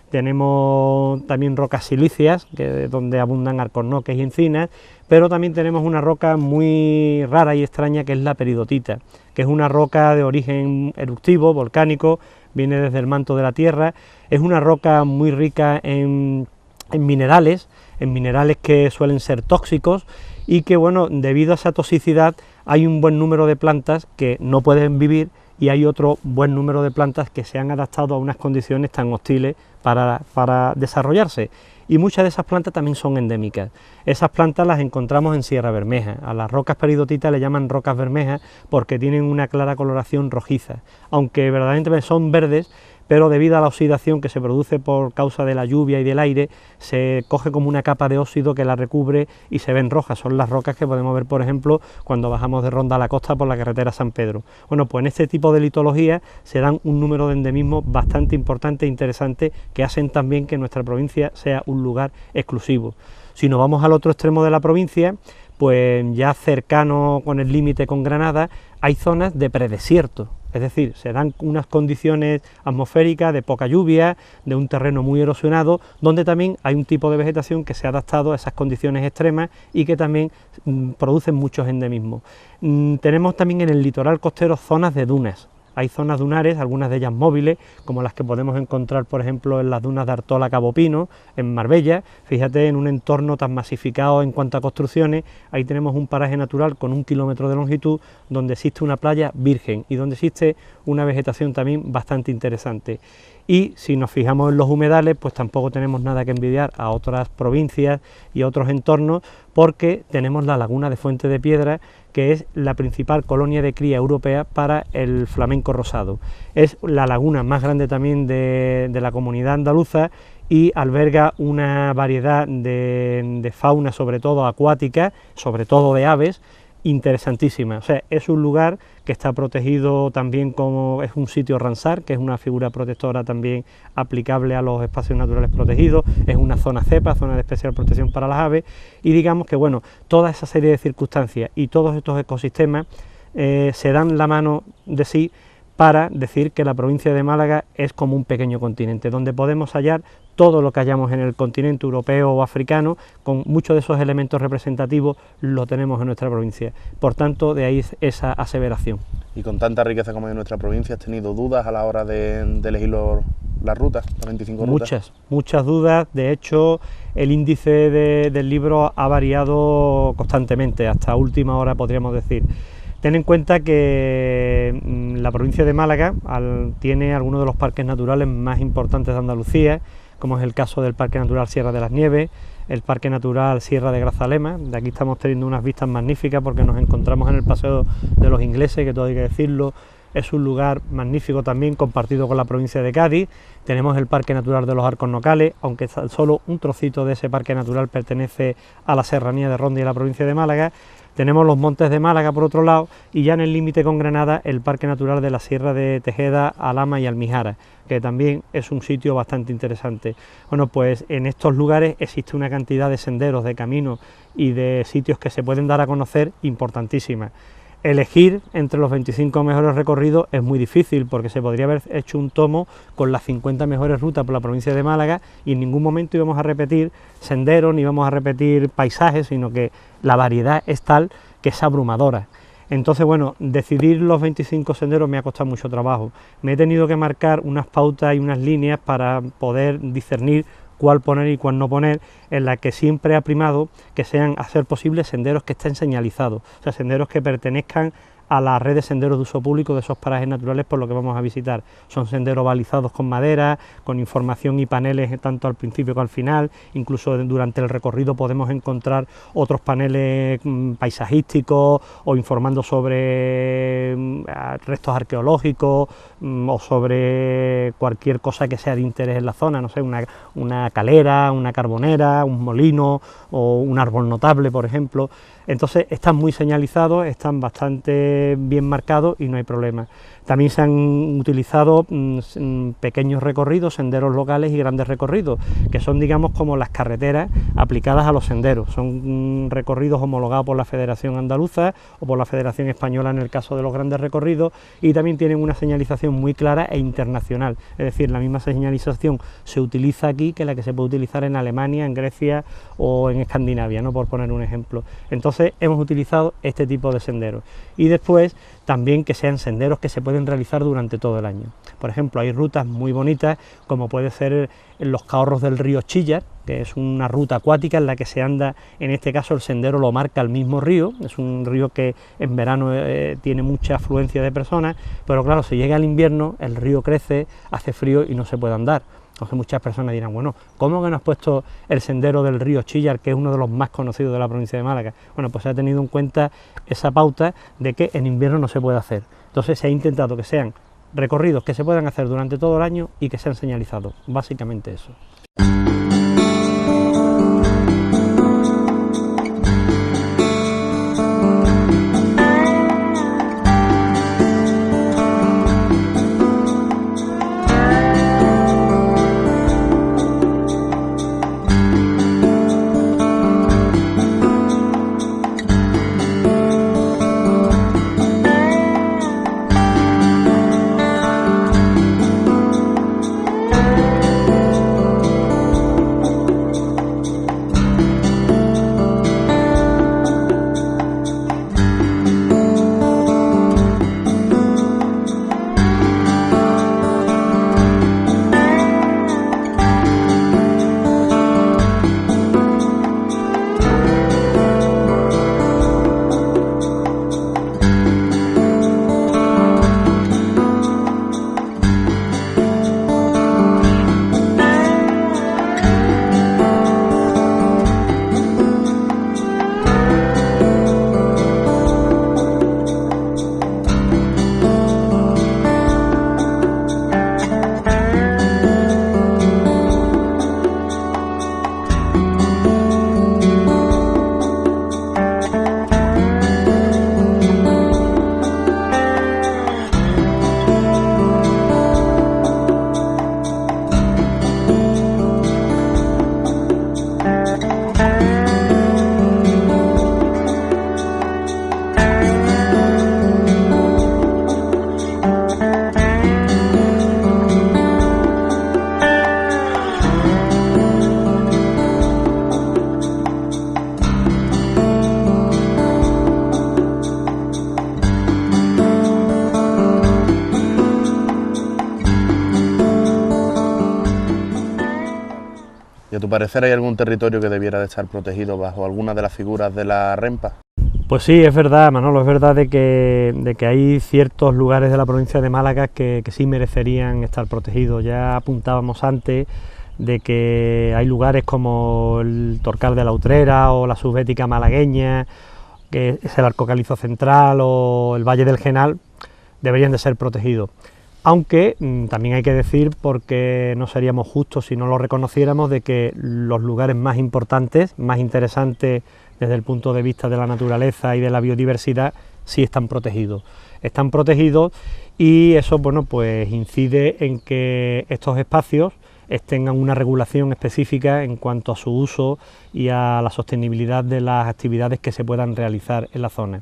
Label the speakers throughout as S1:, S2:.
S1: tenemos también rocas silíceas, donde abundan alcornoques y encinas, pero también tenemos una roca muy rara y extraña que es la peridotita, que es una roca de origen eruptivo, volcánico, viene desde el manto de la Tierra, es una roca muy rica en minerales que suelen ser tóxicos y que, bueno, debido a esa toxicidad hay un buen número de plantas que no pueden vivir y hay otro buen número de plantas que se han adaptado a unas condiciones tan hostiles para desarrollarse, y muchas de esas plantas también son endémicas. Esas plantas las encontramos en Sierra Bermeja. A las rocas peridotitas le llaman rocas bermejas porque tienen una clara coloración rojiza, aunque verdaderamente son verdes, pero debido a la oxidación que se produce por causa de la lluvia y del aire, se coge como una capa de óxido que la recubre y se ven rojas. Son las rocas que podemos ver, por ejemplo, cuando bajamos de Ronda a la Costa por la carretera San Pedro. Bueno, pues en este tipo de litología se dan un número de endemismos bastante importante e interesante, que hacen también que nuestra provincia sea un lugar exclusivo. Si nos vamos al otro extremo de la provincia, pues ya cercano con el límite con Granada, hay zonas de predesierto, es decir, se dan unas condiciones atmosféricas de poca lluvia, de un terreno muy erosionado, donde también hay un tipo de vegetación que se ha adaptado a esas condiciones extremas y que también producen muchos endemismos. Tenemos también en el litoral costero zonas de dunas. Hay zonas dunares, algunas de ellas móviles, como las que podemos encontrar, por ejemplo, en las dunas de Artola Cabo Pino, en Marbella. Fíjate, en un entorno tan masificado en cuanto a construcciones, ahí tenemos un paraje natural con 1 kilómetro de longitud, donde existe una playa virgen y donde existe una vegetación también bastante interesante. Y si nos fijamos en los humedales, pues tampoco tenemos nada que envidiar a otras provincias y a otros entornos, porque tenemos la laguna de Fuente de Piedra, que es la principal colonia de cría europea para el flamenco rosado. Es la laguna más grande también de la comunidad andaluza y alberga una variedad de fauna, sobre todo acuática, sobre todo de aves, interesantísima. O sea, es un lugar que está protegido también, como es un sitio Ramsar, que es una figura protectora también aplicable a los espacios naturales protegidos, es una zona CEPA, zona de especial protección para las aves, y digamos que, bueno, toda esa serie de circunstancias y todos estos ecosistemas se dan la mano de sí para decir que la provincia de Málaga es como un pequeño continente, donde podemos hallar todo lo que hallamos en el continente europeo o africano, con muchos de esos elementos representativos lo tenemos en nuestra provincia. Por tanto, de ahí esa aseveración.
S2: Y con tanta riqueza como hay en nuestra provincia, ¿has tenido dudas a la hora de elegir las rutas, las 25 rutas?
S1: Muchas dudas. De hecho, el índice del libro ha variado constantemente, hasta última hora podríamos decir. Ten en cuenta que la provincia de Málaga tiene algunos de los parques naturales más importantes de Andalucía, como es el caso del Parque Natural Sierra de las Nieves, el Parque Natural Sierra de Grazalema. De aquí estamos teniendo unas vistas magníficas porque nos encontramos en el Paseo de los Ingleses, que todo hay que decirlo, es un lugar magnífico también, compartido con la provincia de Cádiz. Tenemos el Parque Natural de los Alcornocales, aunque solo un trocito de ese parque natural pertenece a la serranía de Ronda y a la provincia de Málaga. Tenemos los Montes de Málaga por otro lado, y ya en el límite con Granada el Parque Natural de la Sierra de Tejeda, Alhama y Almijara, que también es un sitio bastante interesante. Bueno, pues en estos lugares existe una cantidad de senderos, de caminos y de sitios que se pueden dar a conocer importantísimas. Elegir entre los 25 mejores recorridos es muy difícil, porque se podría haber hecho un tomo con las 50 mejores rutas por la provincia de Málaga y en ningún momento íbamos a repetir senderos ni íbamos a repetir paisajes, sino que la variedad es tal que es abrumadora. Entonces, bueno, decidir los 25 senderos me ha costado mucho trabajo. Me he tenido que marcar unas pautas y unas líneas para poder discernir cuál poner y cuál no poner, en la que siempre ha primado que sean, a ser posible, senderos que estén señalizados, o sea, senderos que pertenezcan a la red de senderos de uso público de esos parajes naturales por lo que vamos a visitar. Son senderos balizados con madera, con información y paneles tanto al principio como al final, incluso durante el recorrido podemos encontrar otros paneles paisajísticos o informando sobre restos arqueológicos o sobre cualquier cosa que sea de interés en la zona, no sé, una calera, una carbonera, un molino o un árbol notable, por ejemplo. Entonces están muy señalizados, están bastante bien marcado y no hay problema. También se han utilizado pequeños recorridos, senderos locales y grandes recorridos, que son, digamos, como las carreteras aplicadas a los senderos. Son recorridos homologados por la Federación Andaluza o por la Federación Española en el caso de los grandes recorridos, y también tienen una señalización muy clara e internacional, es decir, la misma señalización se utiliza aquí que la que se puede utilizar en Alemania, en Grecia o en Escandinavia, ¿no?, por poner un ejemplo. Entonces hemos utilizado este tipo de senderos, y después también que sean senderos que se pueden realizar durante todo el año. Por ejemplo, hay rutas muy bonitas, como puede ser en los Cahorros del río Chillar, que es una ruta acuática en la que se anda, en este caso el sendero lo marca el mismo río, es un río que en verano tiene mucha afluencia de personas, pero claro, si llega el invierno, el río crece, hace frío y no se puede andar. Entonces muchas personas dirán, bueno, ¿cómo que no has puesto el sendero del río Chillar, que es uno de los más conocidos de la provincia de Málaga? Bueno, pues se ha tenido en cuenta esa pauta de que en invierno no se puede hacer. Entonces se ha intentado que sean recorridos que se puedan hacer durante todo el año y que sean señalizados, básicamente eso.
S2: ¿Y a tu parecer hay algún territorio que debiera de estar protegido bajo alguna de las figuras de la REMPA?
S1: Pues sí, es verdad, Manolo, es verdad de que hay ciertos lugares de la provincia de Málaga que sí merecerían estar protegidos. Ya apuntábamos antes de que hay lugares como el Torcal de la Utrera o la Subbética malagueña, que es el Arco Calizo Central o el Valle del Genal, deberían de ser protegidos. Aunque también hay que decir, porque no seríamos justos si no lo reconociéramos, de que los lugares más importantes, más interesantes desde el punto de vista de la naturaleza y de la biodiversidad, sí están protegidos. Están protegidos y eso, bueno, pues incide en que estos espacios tengan una regulación específica en cuanto a su uso y a la sostenibilidad de las actividades que se puedan realizar en la zona.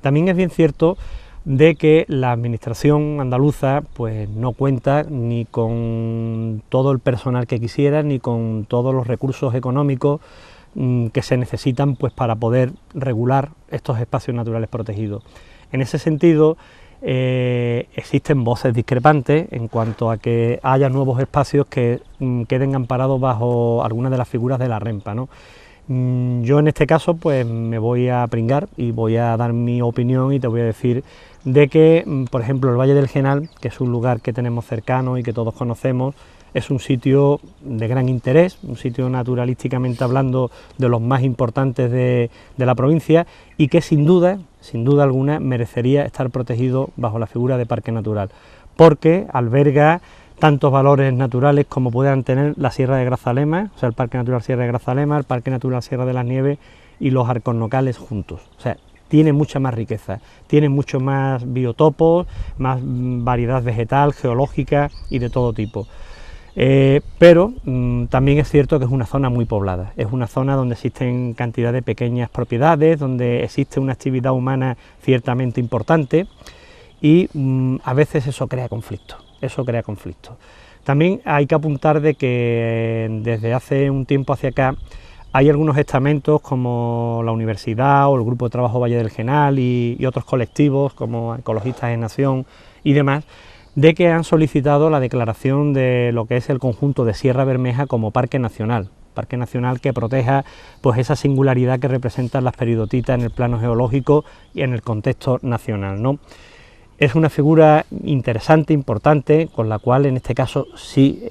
S1: También es bien cierto de que la administración andaluza pues no cuenta ni con todo el personal que quisiera, ni con todos los recursos económicos que se necesitan pues para poder regular estos espacios naturales protegidos. En ese sentido, existen voces discrepantes en cuanto a que haya nuevos espacios que queden amparados bajo alguna de las figuras de la REMPA, ¿no? Yo en este caso pues me voy a pringar y voy a dar mi opinión y te voy a decir de que, por ejemplo, el Valle del Genal, que es un lugar que tenemos cercano y que todos conocemos, es un sitio de gran interés, un sitio naturalísticamente hablando de los más importantes de la provincia y que sin duda alguna merecería estar protegido bajo la figura de parque natural, porque alberga tantos valores naturales como puedan tener la Sierra de Grazalema, o sea, el Parque Natural Sierra de Grazalema, el Parque Natural Sierra de las Nieves y los Alcornocales juntos. O sea, tiene mucha más riqueza, tiene mucho más biotopos, más variedad vegetal, geológica y de todo tipo. Pero también es cierto que es una zona muy poblada, es una zona donde existen cantidad de pequeñas propiedades, donde existe una actividad humana ciertamente importante y a veces eso crea conflictos, También hay que apuntar de que desde hace un tiempo hacia acá hay algunos estamentos como la Universidad o el Grupo de Trabajo Valle del Genal y otros colectivos como Ecologistas en Acción y demás, de que han solicitado la declaración de lo que es el conjunto de Sierra Bermeja como parque nacional que proteja pues esa singularidad que representan las peridotitas en el plano geológico y en el contexto nacional, ¿no? Es una figura interesante, importante, con la cual en este caso sí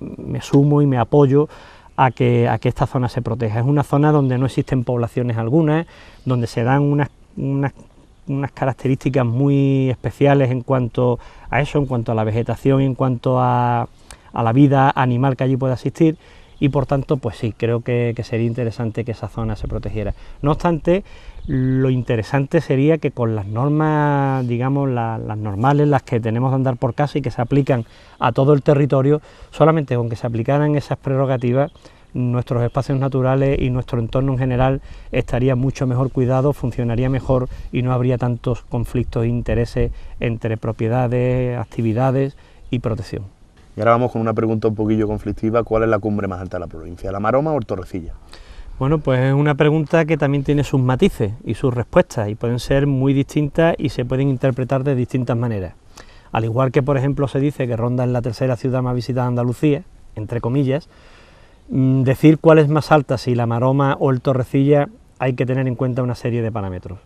S1: me sumo y me apoyo a que esta zona se proteja. Es una zona donde no existen poblaciones algunas, donde se dan unas características muy especiales en cuanto a eso, en cuanto a la vegetación, en cuanto a la vida animal que allí pueda existir, y por tanto, pues sí, creo que sería interesante que esa zona se protegiera. No obstante, lo interesante sería que con las normas, digamos, las normales, las que tenemos de andar por casa y que se aplican a todo el territorio, solamente con que se aplicaran esas prerrogativas, nuestros espacios naturales y nuestro entorno en general estaría mucho mejor cuidado, funcionaría mejor y no habría tantos conflictos e intereses entre propiedades, actividades y protección.
S2: Y ahora vamos con una pregunta un poquillo conflictiva: ¿cuál es la cumbre más alta de la provincia, la Maroma o el Torrecilla?
S1: Bueno, pues es una pregunta que también tiene sus matices y sus respuestas, y pueden ser muy distintas y se pueden interpretar de distintas maneras. Al igual que, por ejemplo, se dice que Ronda es la tercera ciudad más visitada de Andalucía, entre comillas, decir cuál es más alta, si la Maroma o el Torrecilla, hay que tener en cuenta una serie de parámetros.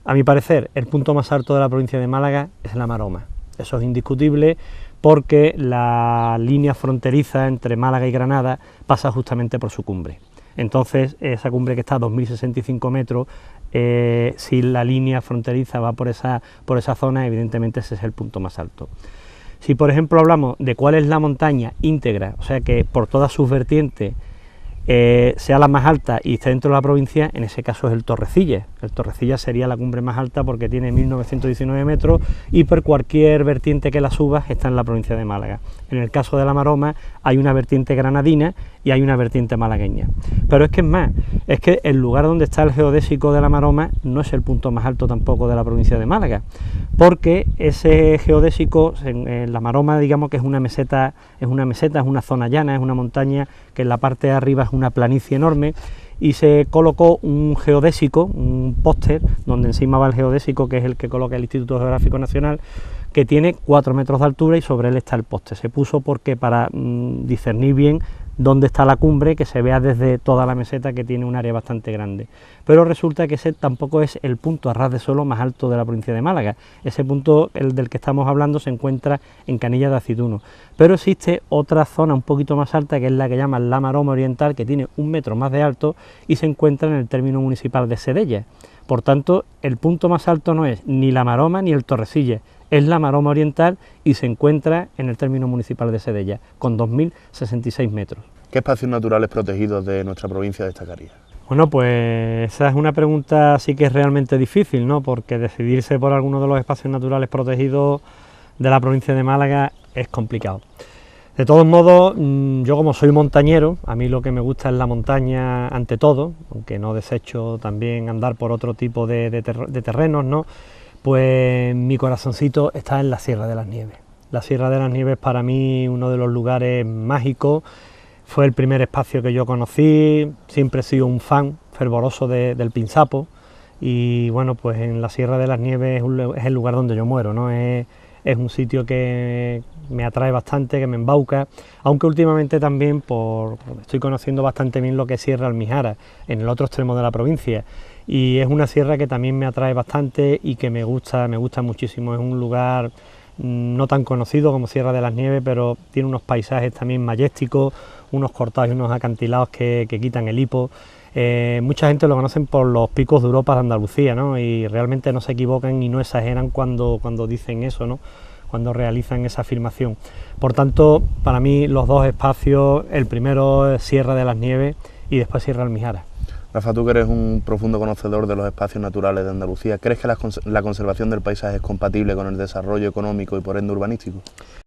S1: A mi parecer, el punto más alto de la provincia de Málaga es la Maroma. Eso es indiscutible, porque la línea fronteriza entre Málaga y Granada pasa justamente por su cumbre. Entonces, esa cumbre que está a 2.065 metros, si la línea fronteriza va por esa zona, evidentemente ese es el punto más alto. Si, por ejemplo, hablamos de cuál es la montaña íntegra, o sea que por todas sus vertientes sea la más alta y esté dentro de la provincia, en ese caso es el Torrecilla. El Torrecilla sería la cumbre más alta porque tiene 1.919 metros y por cualquier vertiente que la subas está en la provincia de Málaga. En el caso de la Maroma hay una vertiente granadina y hay una vertiente malagueña. Pero es que es más, es que el lugar donde está el geodésico de la Maroma no es el punto más alto tampoco de la provincia de Málaga, porque ese geodésico en la Maroma, digamos que es una meseta, es una zona llana, es una montaña que en la parte de arriba es una planicie enorme, y se colocó un geodésico, un póster, donde encima va el geodésico, que es el que coloca el Instituto Geográfico Nacional, que tiene 4 metros de altura y sobre él está el póster. Se puso porque para discernir bien dónde está la cumbre, que se vea desde toda la meseta, que tiene un área bastante grande. Pero resulta que ese tampoco es el punto a ras de suelo más alto de la provincia de Málaga. Ese punto, el del que estamos hablando, se encuentra en Canilla de Acituno. Pero existe otra zona un poquito más alta, que es la que llaman la Maroma Oriental, que tiene 1 metro más de alto y se encuentra en el término municipal de Sedella. Por tanto, el punto más alto no es ni la Maroma ni el Torrecilla, es la Maroma Oriental y se encuentra en el término municipal de Sedella, con 2.066 metros.
S2: ¿Qué espacios naturales protegidos de nuestra provincia destacaría?
S1: Bueno, pues esa es una pregunta sí que es realmente difícil, ¿no? Porque decidirse por alguno de los espacios naturales protegidos de la provincia de Málaga es complicado. De todos modos, yo como soy montañero, a mí lo que me gusta es la montaña ante todo, aunque no desecho también andar por otro tipo de terrenos, ¿no? Pues mi corazoncito está en la Sierra de las Nieves. La Sierra de las Nieves para mí uno de los lugares mágicos, fue el primer espacio que yo conocí, siempre he sido un fan fervoroso del Pinzapo y bueno, pues en la Sierra de las Nieves es el lugar donde yo muero, ¿no? Es un sitio que me atrae bastante, que me embauca, aunque últimamente también estoy conociendo bastante bien lo que es Sierra Almijara, en el otro extremo de la provincia, y es una sierra que también me atrae bastante y que me gusta muchísimo. Es un lugar no tan conocido como Sierra de las Nieves, pero tiene unos paisajes también majesticos, unos cortados y unos acantilados que quitan el hipo. Mucha gente lo conocen por los picos de Europa de Andalucía, ¿no? Y realmente no se equivocan y no exageran cuando dicen eso, ¿no? Cuando realizan esa afirmación. Por tanto, para mí los dos espacios, el primero es Sierra de las Nieves y después Sierra Almijara.
S2: Rafa, tú que eres un profundo conocedor de los espacios naturales de Andalucía, ¿crees que la conservación del paisaje es compatible con el desarrollo económico y por ende urbanístico?